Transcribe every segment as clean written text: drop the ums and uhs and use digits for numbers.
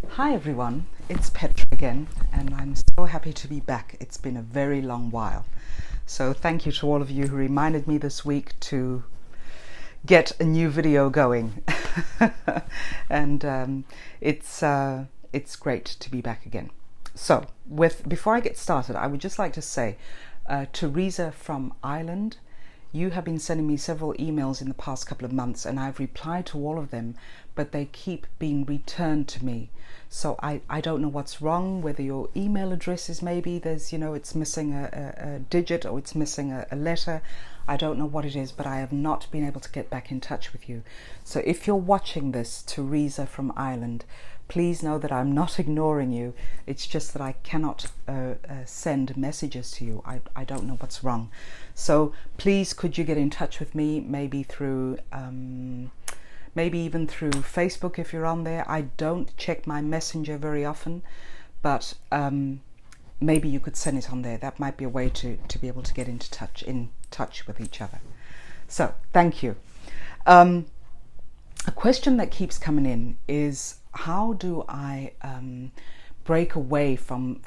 Hi everyone, it's Petra again, and I'm so happy to be back. It's been a very long while. So thank you to all of you who reminded me this week to get a new video going. and it's great to be back again. So before I get started, I would just like to say, Teresa from Ireland, you have been sending me several emails in the past couple of months, and I've replied to all of them, but they keep being returned to me. So I don't know what's wrong, whether your email address is maybe it's missing a digit, or it's missing a letter. I don't know what it is, but I have not been able to get back in touch with you. So if you're watching this, Teresa from Ireland, please know that I'm not ignoring you. It's just that I cannot send messages to you. I don't know what's wrong. So please, could you get in touch with me, maybe through maybe even through Facebook if you're on there. I don't check my messenger very often, but maybe you could send it on there. That might be a way to be able to get in touch with each other. So thank you. A question that keeps coming in is, how do I break away from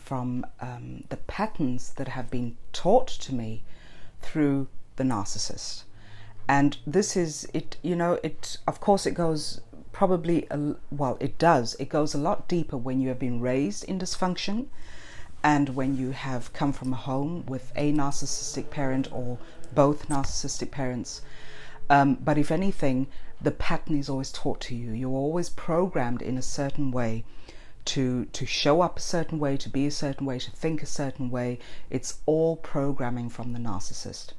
the patterns that have been taught to me through the narcissist? And this is it, of course it goes probably, it goes a lot deeper when you have been raised in dysfunction, and when you have come from a home with a narcissistic parent or both narcissistic parents. But if anything, the pattern is always taught to you. You're always programmed in a certain way to show up a certain way, to be a certain way, to think a certain way. It's all programming from the narcissist.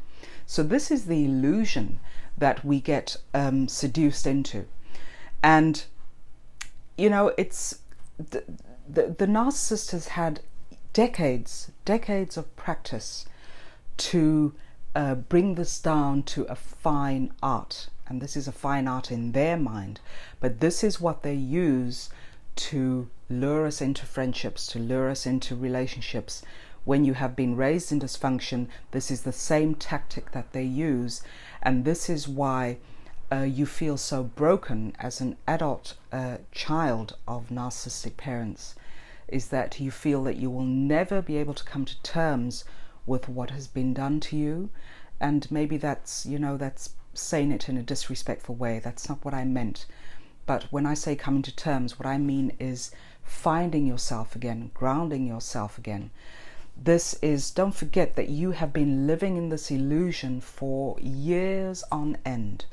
So this is the illusion that we get seduced into. And, it's the narcissist has had decades of practice to bring this down to a fine art. And this is a fine art in their mind. But this is what they use to lure us into friendships, to lure us into relationships. When you have been raised in dysfunction, this is the same tactic that they use. And this is why you feel so broken as an adult child of narcissistic parents, is that you feel that you will never be able to come to terms with what has been done to you. And maybe that's saying it in a disrespectful way. That's not what I meant. But when I say coming to terms, what I mean is finding yourself again, grounding yourself again. This is, don't forget that you have been living in this illusion for years on end.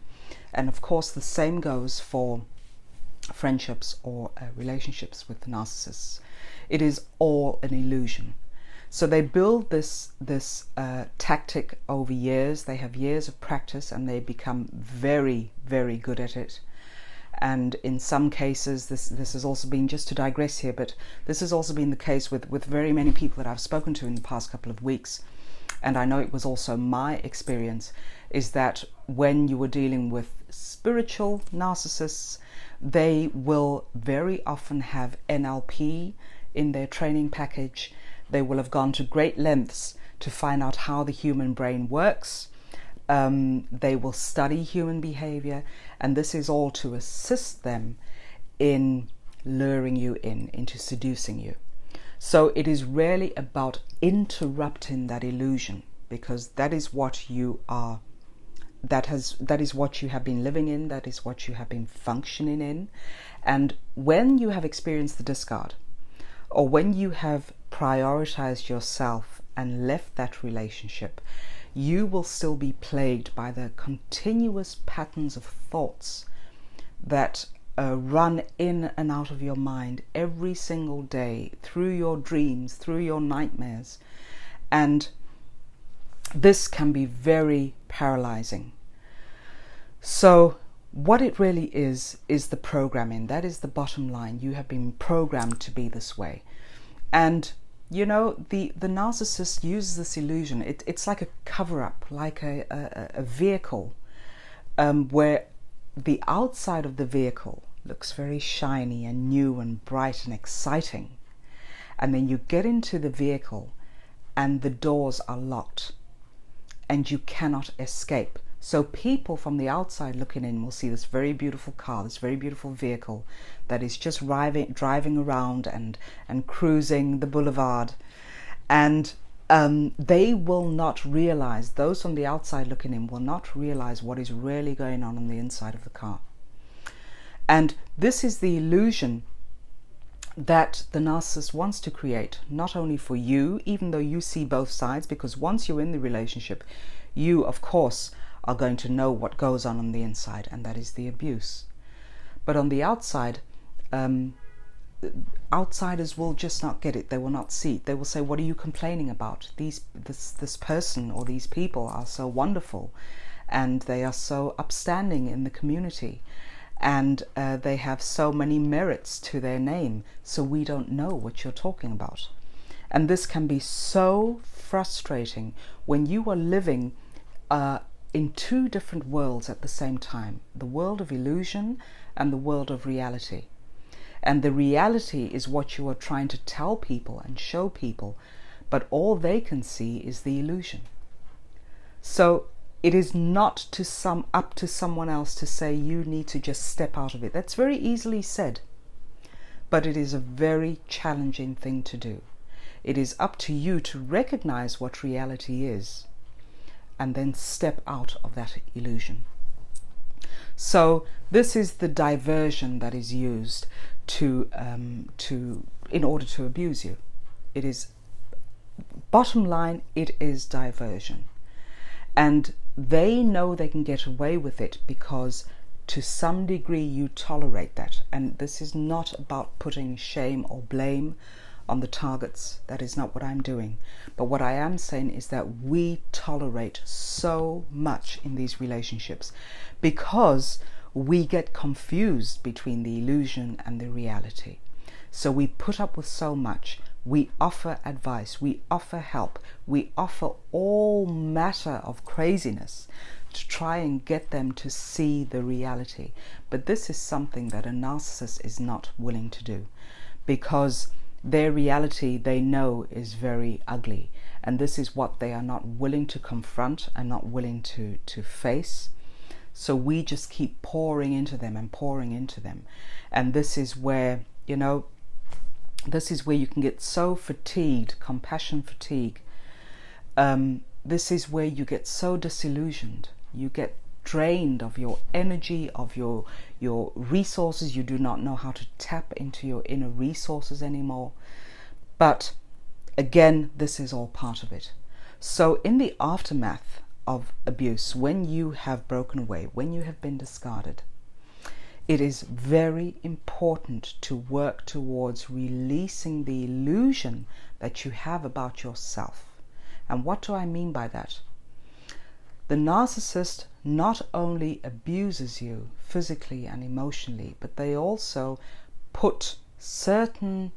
And of course, the same goes for friendships or relationships with narcissists. It is all an illusion. So they build this tactic over years. They have years of practice, and they become very, very good at it. And in some cases, this has also been, just to digress here, but this has also been the case with very many people that I've spoken to in the past couple of weeks. And I know it was also my experience, is that when you were dealing with spiritual narcissists, they will very often have NLP in their training package. They will have gone to great lengths to find out how the human brain works. They will study human behavior, and this is all to assist them in luring you into seducing you. So it is really about interrupting that illusion, because that is what you are, that is what you have been living in, that is what you have been functioning in. And when you have experienced the discard, or when you have prioritized yourself and left that relationship, you will still be plagued by the continuous patterns of thoughts that run in and out of your mind every single day, through your dreams, through your nightmares. And this can be very paralyzing. So what it really is the programming. That is the bottom line. You have been programmed to be this way. And the narcissist uses this illusion. It's like a cover-up, like a vehicle, where the outside of the vehicle looks very shiny and new and bright and exciting. And then you get into the vehicle and the doors are locked and you cannot escape. So people from the outside looking in will see this very beautiful car, this very beautiful vehicle that is just driving around and cruising the boulevard. And they will not realize, those on the outside looking in will not realize what is really going on the inside of the car. And this is the illusion that the narcissist wants to create, not only for you, even though you see both sides, because once you're in the relationship, you, of course, are going to know what goes on the inside, and that is the abuse. But on the outside, outsiders will just not get it. They will not see it. They will say, what are you complaining about? This person or these people are so wonderful, and they are so upstanding in the community, and they have so many merits to their name, so we don't know what you're talking about. And this can be so frustrating when you are living in two different worlds at the same time, the world of illusion and the world of reality. And the reality is what you are trying to tell people and show people, but all they can see is the illusion. So it is not up to someone else to say you need to just step out of it. That's very easily said, but it is a very challenging thing to do. It is up to you to recognize what reality is and then step out of that illusion. So this is the diversion that is used in order to abuse you. It is, bottom line, it is diversion. And they know they can get away with it because to some degree you tolerate that. And this is not about putting shame or blame on the targets. That is not what I'm doing. But what I am saying is that we tolerate so much in these relationships because we get confused between the illusion and the reality. So we put up with so much. We offer advice, we offer help, we offer all matter of craziness to try and get them to see the reality. But this is something that a narcissist is not willing to do, because their reality they know is very ugly, and this is what they are not willing to confront and not willing to face. So we just keep pouring into them and pouring into them. And this is where, this is where you can get so fatigued, compassion fatigue. This is where you get so disillusioned. You get drained of your energy, of your resources. You do not know how to tap into your inner resources anymore. But again, this is all part of it. So in the aftermath of abuse, when you have broken away, when you have been discarded, it is very important to work towards releasing the illusion that you have about yourself. And what do I mean by that? The narcissist not only abuses you physically and emotionally, but they also put certain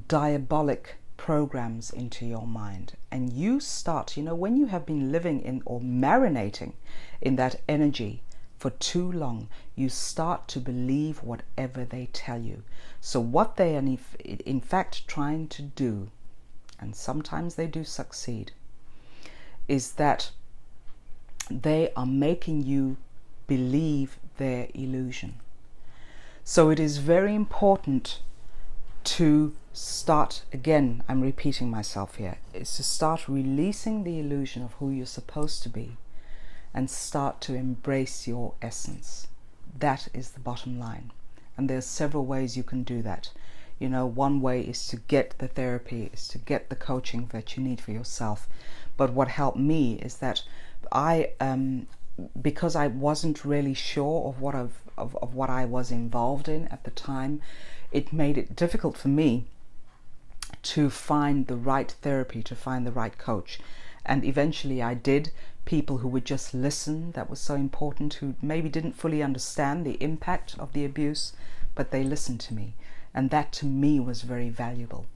diabolic programs into your mind. And you start, when you have been living in or marinating in that energy for too long, you start to believe whatever they tell you. So what they are in fact trying to do, and sometimes they do succeed, is that they are making you believe their illusion. So it is very important to start, again, I'm repeating myself here, is to start releasing the illusion of who you're supposed to be and start to embrace your essence. That is the bottom line. And there's several ways you can do that. One way is to get the therapy, is to get the coaching that you need for yourself. But what helped me is that because I wasn't really sure of what I was involved in at the time, it made it difficult for me to find the right therapy, to find the right coach. And eventually I did. People who would just listen, that was so important, who maybe didn't fully understand the impact of the abuse, but they listened to me. And that to me was very valuable.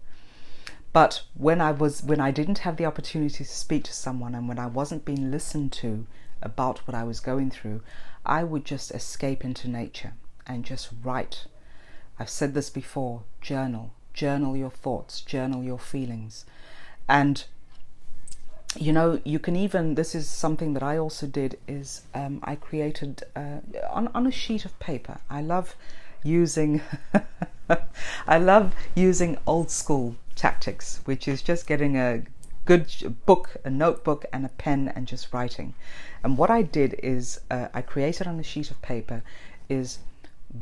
But when I didn't have the opportunity to speak to someone, and when I wasn't being listened to about what I was going through, I would just escape into nature and just write. I've said this before, journal your thoughts, journal your feelings. And You know, you can even, this is something that I also did, is I created on a sheet of paper. I love using I love using old school tactics, which is just getting a good book, a notebook and a pen and just writing. And what I did is I created on a sheet of paper is,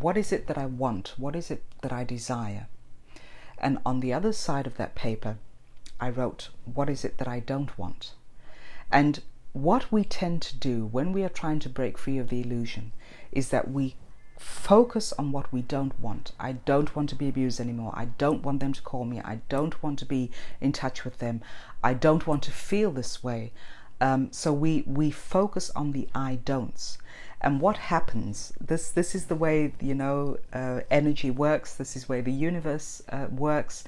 what is it that I want? What is it that I desire? And on the other side of that paper, I wrote, what is it that I don't want? And what we tend to do when we are trying to break free of the illusion is that we focus on what we don't want. I don't want to be abused anymore. I don't want them to call me. I don't want to be in touch with them. I don't want to feel this way. So we focus on the I don'ts. And what happens, this is the way, you know, energy works. This is where the universe works,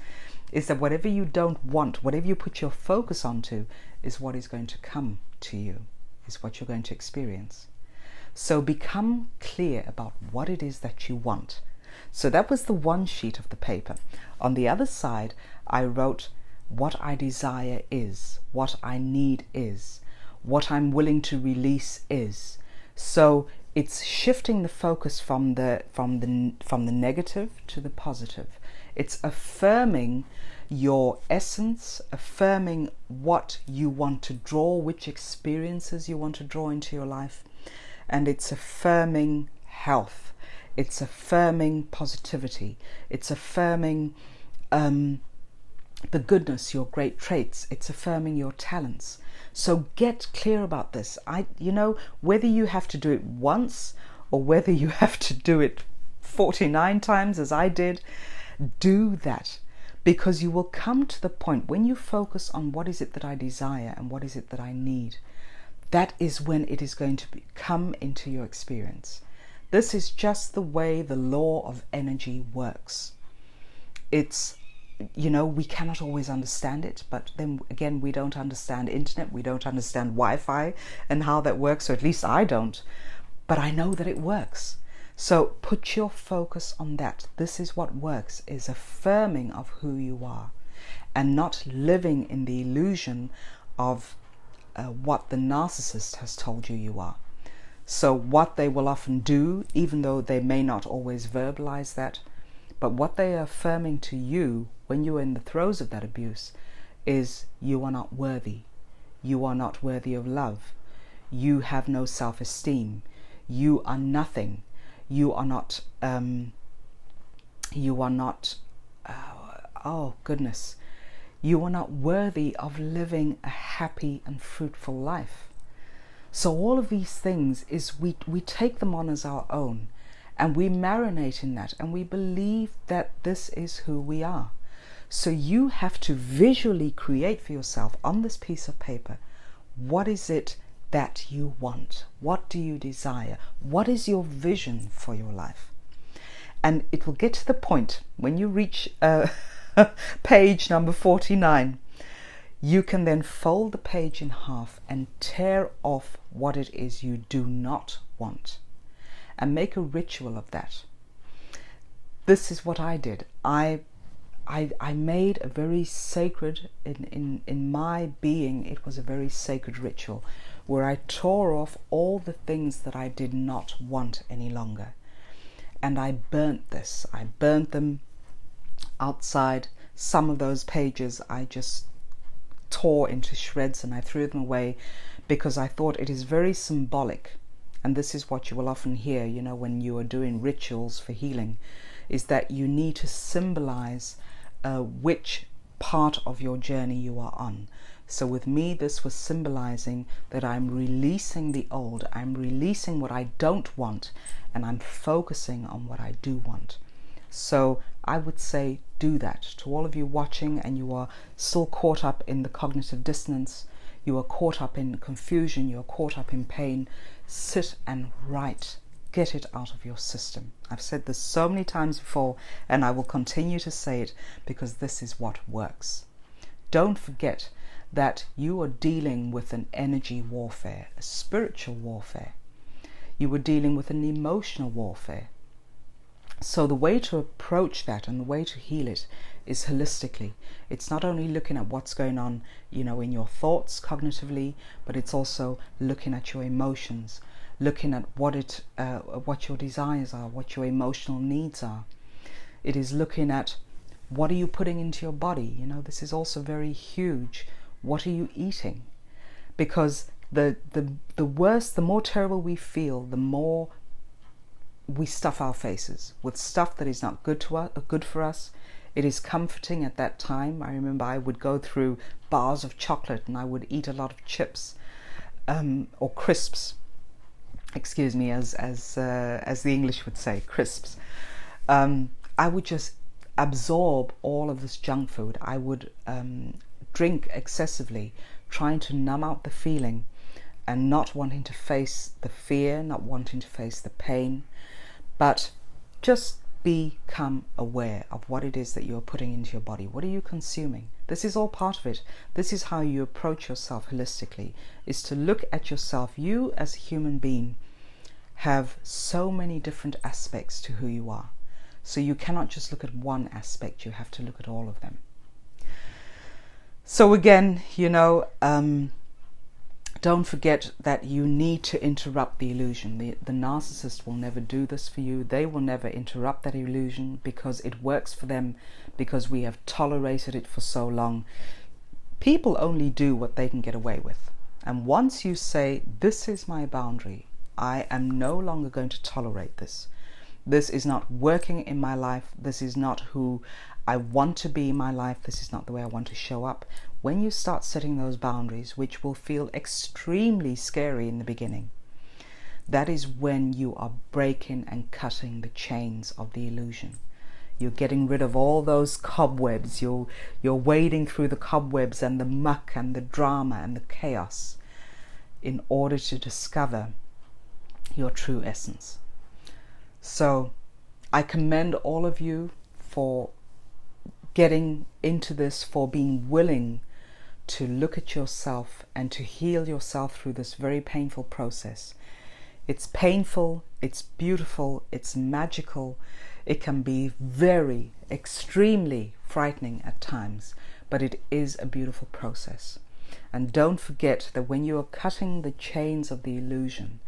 is that whatever you don't want, whatever you put your focus onto, is what is going to come to you, is what you're going to experience. So become clear about what it is that you want. So that was the one sheet of the paper. On the other side, I wrote what I desire is, what I need is, what I'm willing to release is. So it's shifting the focus from the negative to the positive. It's affirming your essence, affirming what you want to draw, which experiences you want to draw into your life. And it's affirming health. It's affirming positivity. It's affirming the goodness, your great traits. It's affirming your talents. So get clear about this. You know, whether you have to do it once or whether you have to do it 49 times as I did, do that, because you will come to the point when you focus on what is it that I desire and what is it that I need. That is when it is going to come into your experience. This is just the way the law of energy works. It's, you know, we cannot always understand it, but then again, we don't understand internet, we don't understand Wi-Fi and how that works, or at least I don't, but I know that it works. So put your focus on that. This is what works, is affirming of who you are and not living in the illusion of what the narcissist has told you you are. So what they will often do, even though they may not always verbalize that, but what they are affirming to you when you're in the throes of that abuse is, you are not worthy. You are not worthy of love. You have no self-esteem. You are nothing. You are not, oh goodness, you are not worthy of living a happy and fruitful life. So all of these things is we take them on as our own, and we marinate in that, and we believe that this is who we are. So you have to visually create for yourself on this piece of paper, what is it that you want? What do you desire? What is your vision for your life? And it will get to the point when you reach page number 49, you can then fold the page in half and tear off what it is you do not want and make a ritual of that. This is what I did. I made a very sacred, in my being, it was a very sacred ritual where I tore off all the things that I did not want any longer. And I burnt this. I burnt them outside. Some of those pages I just tore into shreds and I threw them away, because I thought it is very symbolic. And this is what you will often hear, you know, when you are doing rituals for healing, is that you need to symbolize which part of your journey you are on. So with me, this was symbolizing that I'm releasing the old, I'm releasing what I don't want, and I'm focusing on what I do want. So I would say do that. To all of you watching and you are still caught up in the cognitive dissonance, you are caught up in confusion, you are caught up in pain, sit and write. Get it out of your system. I've said this so many times before, and I will continue to say it, because this is what works. Don't forget that you are dealing with an energy warfare, a spiritual warfare. You are dealing with an emotional warfare. So the way to approach that and the way to heal it is holistically. It's not only looking at what's going on, in your thoughts cognitively, but it's also looking at your emotions, looking at what your desires are, what your emotional needs are. It is looking at what are you putting into your body. This is also very huge. What are you eating? Because the worse, the more terrible we feel, the more we stuff our faces with stuff that is not good for us. It is comforting at that time. I remember I would go through bars of chocolate and I would eat a lot of chips or crisps. Excuse me, as the English would say, crisps. I would just absorb all of this junk food. I would drink excessively, trying to numb out the feeling and not wanting to face the fear, not wanting to face the pain, but just become aware of what it is that you're putting into your body. What are you consuming? This is all part of it. This is how you approach yourself holistically, is to look at yourself. You as a human being have so many different aspects to who you are. So you cannot just look at one aspect, you have to look at all of them. So again, don't forget that you need to interrupt the illusion. The narcissist will never do this for you. They will never interrupt that illusion because it works for them, because we have tolerated it for so long. People only do what they can get away with. And once you say, this is my boundary, I am no longer going to tolerate this. This is not working in my life. This is not who I want to be in my life. This is not the way I want to show up. When you start setting those boundaries, which will feel extremely scary in the beginning, that is when you are breaking and cutting the chains of the illusion. You're getting rid of all those cobwebs. You're wading through the cobwebs and the muck and the drama and the chaos in order to discover your true essence. So I commend all of you for getting into this, for being willing to look at yourself and to heal yourself through this very painful process. It's painful, it's beautiful, it's magical. It can be very, extremely frightening at times, but it is a beautiful process. And don't forget that when you are cutting the chains of the illusion,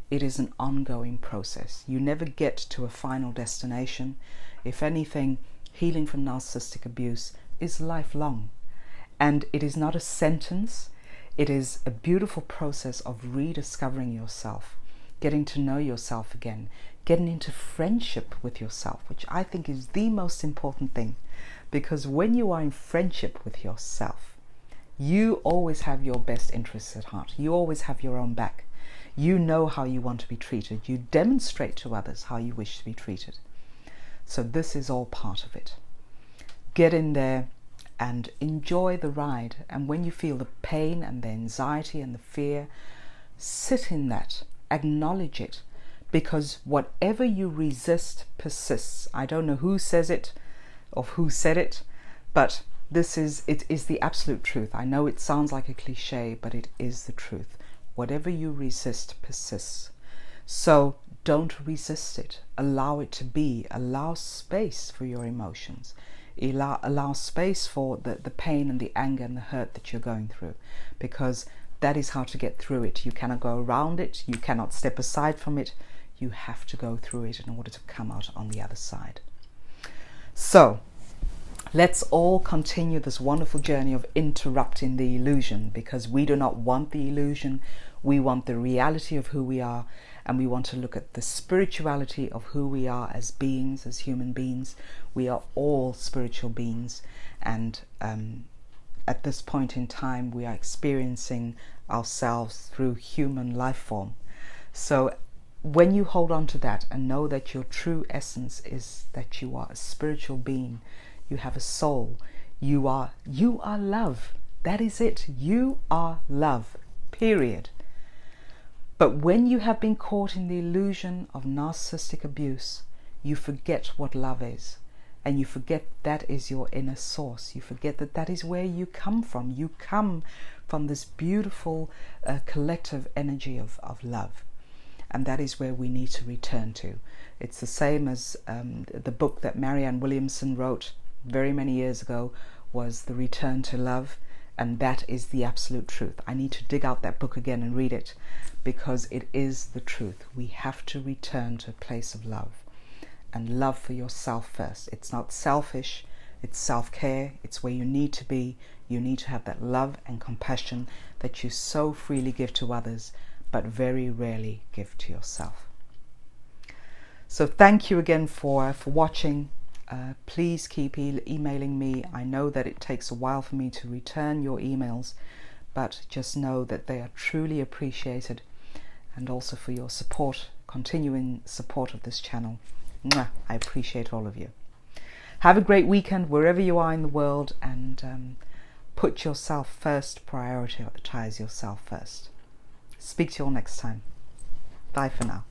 it is an ongoing process. You never get to a final destination. If anything, healing from narcissistic abuse is lifelong. And it is not a sentence. It is a beautiful process of rediscovering yourself, getting to know yourself again, getting into friendship with yourself, which I think is the most important thing. Because when you are in friendship with yourself, you always have your best interests at heart. You always have your own back. You know how you want to be treated. You demonstrate to others how you wish to be treated. So this is all part of it. Get in there and enjoy the ride. And when you feel the pain and the anxiety and the fear, sit in that, acknowledge it, because whatever you resist persists. I don't know who says it or who said it, but it is the absolute truth. I know it sounds like a cliche, but it is the truth. Whatever you resist persists. So don't resist it. Allow it to be. Allow space for your emotions. Allow space for the pain and the anger and the hurt that you're going through, because that is how to get through it. You cannot go around it. You cannot step aside from it. You have to go through it in order to come out on the other side. So let's all continue this wonderful journey of interrupting the illusion, because we do not want the illusion. We want the reality of who we are, and we want to look at the spirituality of who we are as beings, as human beings. We are all spiritual beings, and at this point in time, we are experiencing ourselves through human life form. So when you hold on to that and know that your true essence is that you are a spiritual being, you have a soul, you are love. That is it. You are love, period. But when you have been caught in the illusion of narcissistic abuse, you forget what love is. And you forget that is your inner source. You forget that that is where you come from. You come from this beautiful collective energy of love. And that is where we need to return to. It's the same as the book that Marianne Williamson wrote very many years ago, was The Return to Love, and that is the absolute truth. I need to dig out that book again and read it, because it is the truth. We have to return to a place of love, and love for yourself first. It's not selfish, it's self-care. It's where you need to be. You need to have that love and compassion that you so freely give to others, but very rarely give to yourself. So thank you again for watching. Please keep emailing me. I know that it takes a while for me to return your emails, but just know that they are truly appreciated, and also for your support, continuing support of this channel. Mwah! I appreciate all of you. Have a great weekend wherever you are in the world, and put yourself first, prioritize yourself first. Speak to you all next time. Bye for now.